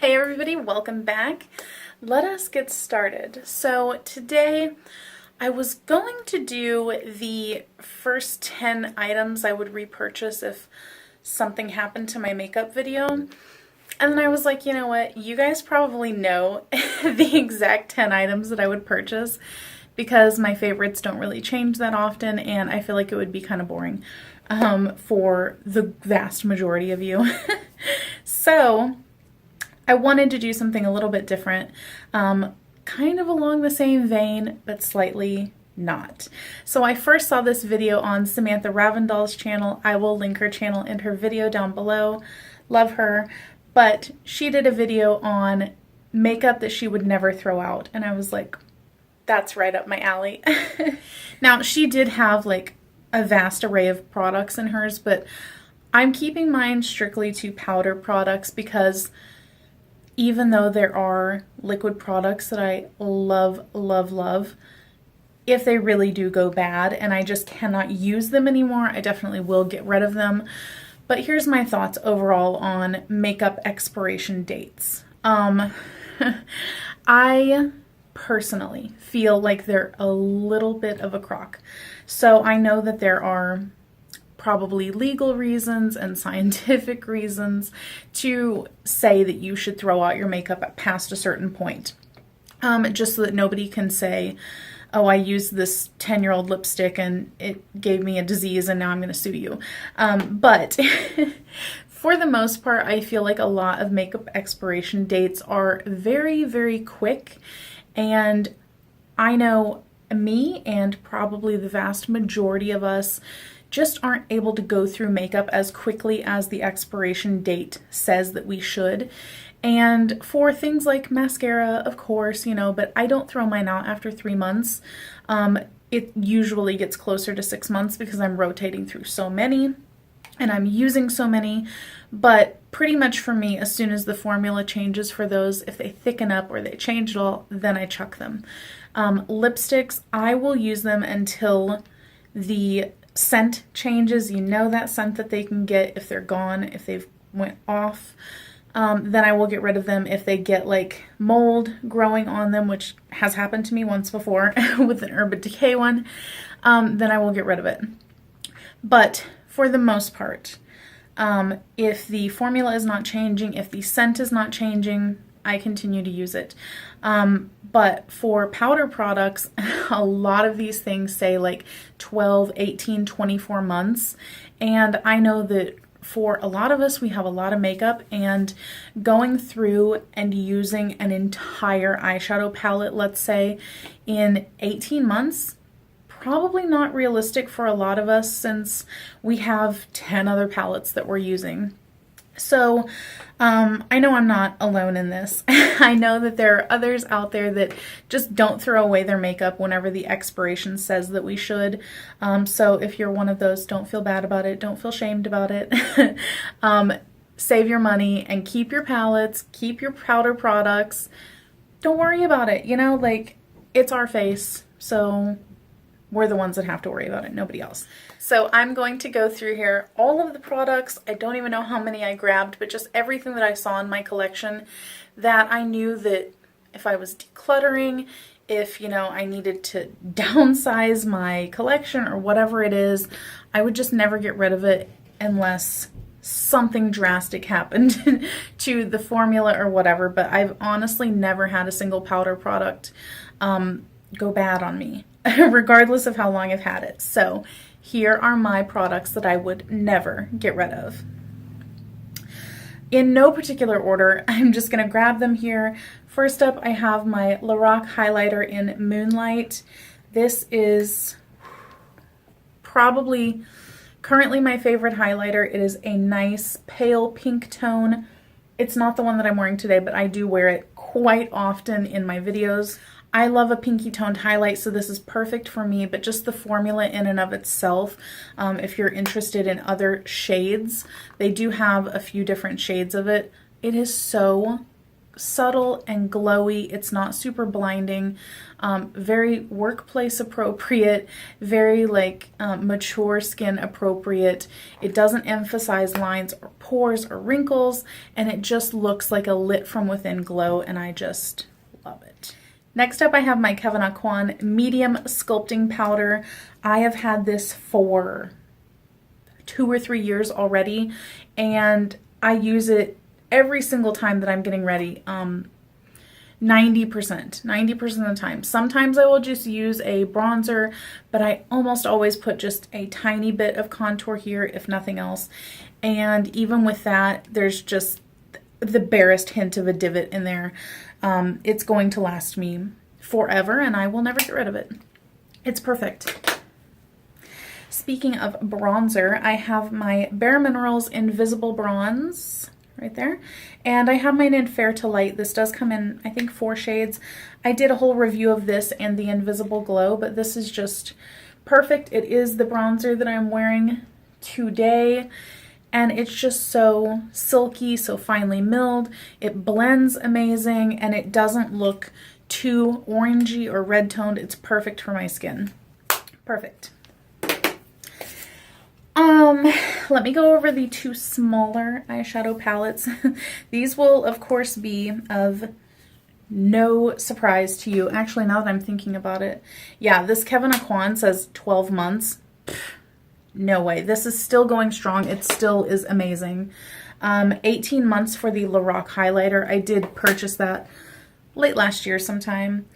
Hey everybody, welcome back. Let us get started. So today I was going to do the first 10 items I would repurchase if something happened to my makeup video. And then I was like, you know what? You guys probably know the exact 10 items that I would purchase because my favorites don't really change that often and I feel like it would be kind of boring for the vast majority of you. So I wanted to do something a little bit different, kind of along the same vein, but slightly not. So I first saw this video on Samantha Ravindall's channel. I will link her channel and her video down below. Love her. But she did a video on makeup that she would never throw out. And I was like, that's right up my alley. Now, she did have like a vast array of products in hers, but I'm keeping mine strictly to powder products because even though there are liquid products that I love, love, love, if they really do go bad and I just cannot use them anymore, I definitely will get rid of them. But here's my thoughts overall on makeup expiration dates. I personally feel like they're a little bit of a crock. So I know that there are probably legal reasons and scientific reasons to say that you should throw out your makeup past a certain point. Just so that nobody can say, oh, I used this 10-year-old lipstick and it gave me a disease and now I'm going to sue you. But for the most part, I feel like a lot of makeup expiration dates are very, very quick. And I know me and probably the vast majority of us just aren't able to go through makeup as quickly as the expiration date says that we should. And for things like mascara, of course, but I don't throw mine out after 3 months. It usually gets closer to 6 months because I'm rotating through so many and I'm using so many. But pretty much for me, as soon as the formula changes for those, if they thicken up or they change at all, then I chuck them. Lipsticks, I will use them until the scent changes. That scent that they can get if they're gone, if they've went off, then I will get rid of them. If they get like mold growing on them, which has happened to me once before with an Urban Decay one, then I will get rid of it. But for the most part, if the formula is not changing, if the scent is not changing, I continue to use it. But for powder products, a lot of these things say like 12, 18, 24 months. And I know that for a lot of us, we have a lot of makeup, and going through and using an entire eyeshadow palette, let's say, in 18 months, probably not realistic for a lot of us since we have 10 other palettes that we're using. So I know I'm not alone in this. I know that there are others out there that just don't throw away their makeup whenever the expiration says that we should. So if you're one of those, don't feel bad about it. Don't feel shamed about it. Save your money and keep your palettes, keep your powder products. Don't worry about it. It's our face. So we're the ones that have to worry about it, nobody else. So I'm going to go through here all of the products. I don't even know how many I grabbed, but just everything that I saw in my collection that I knew that if I was decluttering, if, I needed to downsize my collection or whatever it is, I would just never get rid of it unless something drastic happened to the formula or whatever. But I've honestly never had a single powder product go bad on me, regardless of how long I've had it. So here are my products that I would never get rid of. In no particular order, I'm just going to grab them here. First up, I have my Lorac highlighter in Moonlight. This is probably currently my favorite highlighter. It is a nice pale pink tone. It's not the one that I'm wearing today, but I do wear it quite often in my videos. I love a pinky toned highlight, so this is perfect for me, but just the formula in and of itself, if you're interested in other shades, they do have a few different shades of it. It is so subtle and glowy. It's not super blinding. Very workplace appropriate, very like mature skin appropriate. It doesn't emphasize lines or pores or wrinkles, and it just looks like a lit from within glow, and I just love it. Next up, I have my Kevyn Aucoin Medium Sculpting Powder. I have had this for 2 or 3 years already, and I use it every single time that I'm getting ready. 90% of the time. Sometimes I will just use a bronzer, but I almost always put just a tiny bit of contour here, if nothing else. And even with that, there's just the barest hint of a divot in there. It's going to last me forever, and I will never get rid of it. It's perfect. Speaking of bronzer, I have my Bare Minerals Invisible Bronze right there, and I have mine in Fair to Light. This does come in, I think, 4 shades. I did a whole review of this and the Invisible Glow, but this is just perfect. It is the bronzer that I'm wearing today, and it's just so silky, so finely milled. It blends amazing, and it doesn't look too orangey or red toned. It's perfect for my skin. Perfect. Let me go over the 2 smaller eyeshadow palettes. These will, of course, be of no surprise to you. Actually, now that I'm thinking about it, yeah, this Kevyn Aucoin says 12 months. No way. This is still going strong. It still is amazing. 18 months for the Lorac highlighter. I did purchase that late last year sometime.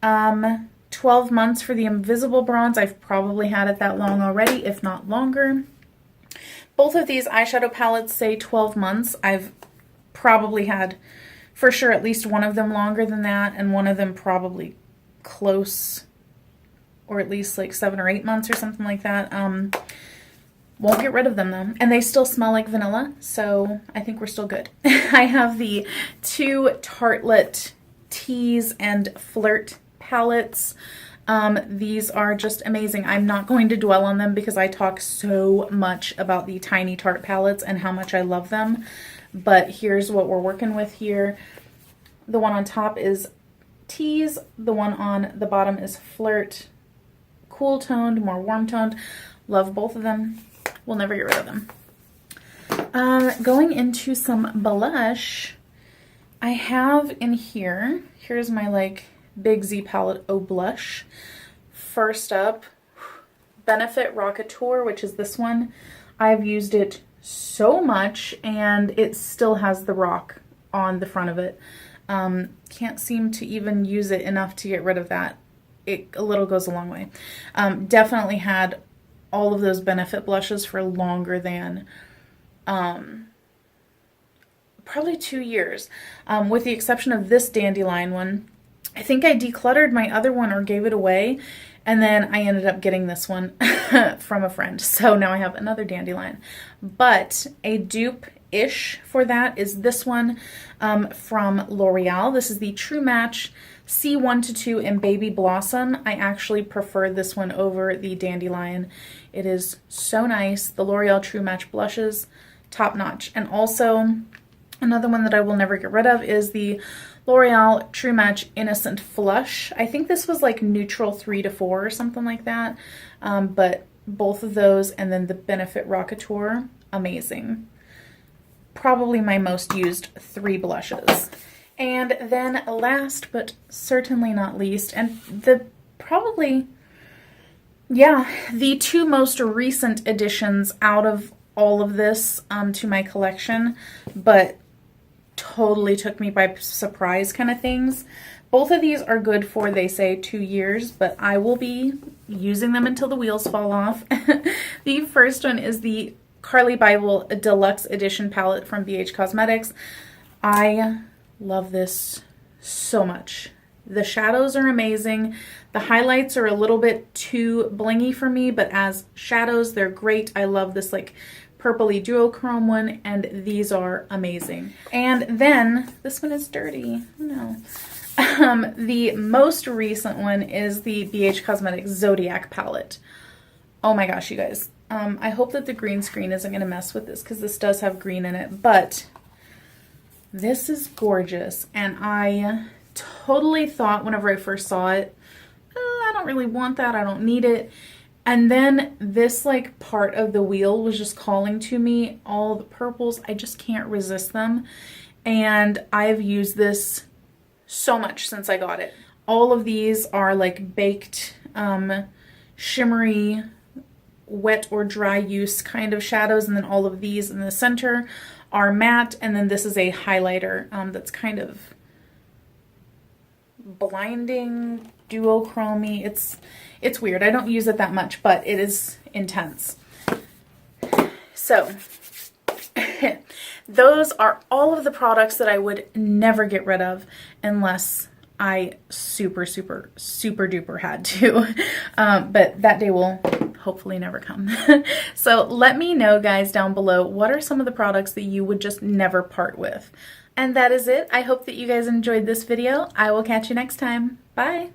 12 months for the Invisible Bronze. I've probably had it that long already, if not longer. Both of these eyeshadow palettes say 12 months. I've probably had, for sure, at least one of them longer than that, and one of them probably close, or at least like 7 or 8 months or something like that. Won't get rid of them though. And they still smell like vanilla, so I think we're still good. I have the 2 Tartelette Tease and Flirt palettes. These are just amazing. I'm not going to dwell on them because I talk so much about the Tiny Tarte palettes and how much I love them. But here's what we're working with here. The one on top is Tease. The one on the bottom is Flirt. Cool toned, more warm toned. Love both of them. We'll never get rid of them. Going into some blush, I have in here, here's my like Big Z palette O blush. First up, Benefit Rockateur, which is this one. I've used it so much, and it still has the rock on the front of it. Can't seem to even use it enough to get rid of that. A little goes a long way. Definitely had all of those Benefit blushes for longer than probably 2 years, with the exception of this Dandelion one. I think I decluttered my other one or gave it away, and then I ended up getting this one from a friend. So now I have another Dandelion. But a dupe-ish for that is this one from L'Oreal. This is the True Match C1-2 in Baby Blossom. I actually prefer this one over the Dandelion. It is so nice. The L'Oreal True Match blushes, top notch. And also, another one that I will never get rid of is the L'Oreal True Match Innocent Flush. I think this was like neutral 3 to 4 or something like that. But both of those, and then the Benefit Rockateur, amazing. Probably my most used 3 blushes. And then last but certainly not least, and the 2 most recent additions out of all of this to my collection, but totally took me by surprise kind of things. Both of these are good for, they say, 2 years, but I will be using them until the wheels fall off. The first one is the Carli Bybel Deluxe Edition palette from BH Cosmetics. I love this so much. The shadows are amazing. The highlights are a little bit too blingy for me, but as shadows, they're great. I love this like purpley duochrome one, and these are amazing. And then this one is dirty. No. The most recent one is the BH Cosmetics Zodiac palette. Oh my gosh, you guys. I hope that the green screen isn't going to mess with this because this does have green in it, but This is gorgeous, and I totally thought whenever I first saw it, I don't really want that, I don't need it. And then this like part of the wheel was just calling to me, all the purples, I just can't resist them. And I've used this so much since I got it. All of these are like baked, shimmery, wet or dry use kind of shadows, and then all of these in the center are matte, and then this is a highlighter that's kind of blinding, duochromy. It's weird. I don't use it that much, but it is intense. So those are all of the products that I would never get rid of unless I super duper had to. But that day will hopefully never come. So let me know, guys, down below, what are some of the products that you would just never part with? And that is it. I hope that you guys enjoyed this video. I will catch you next time. Bye.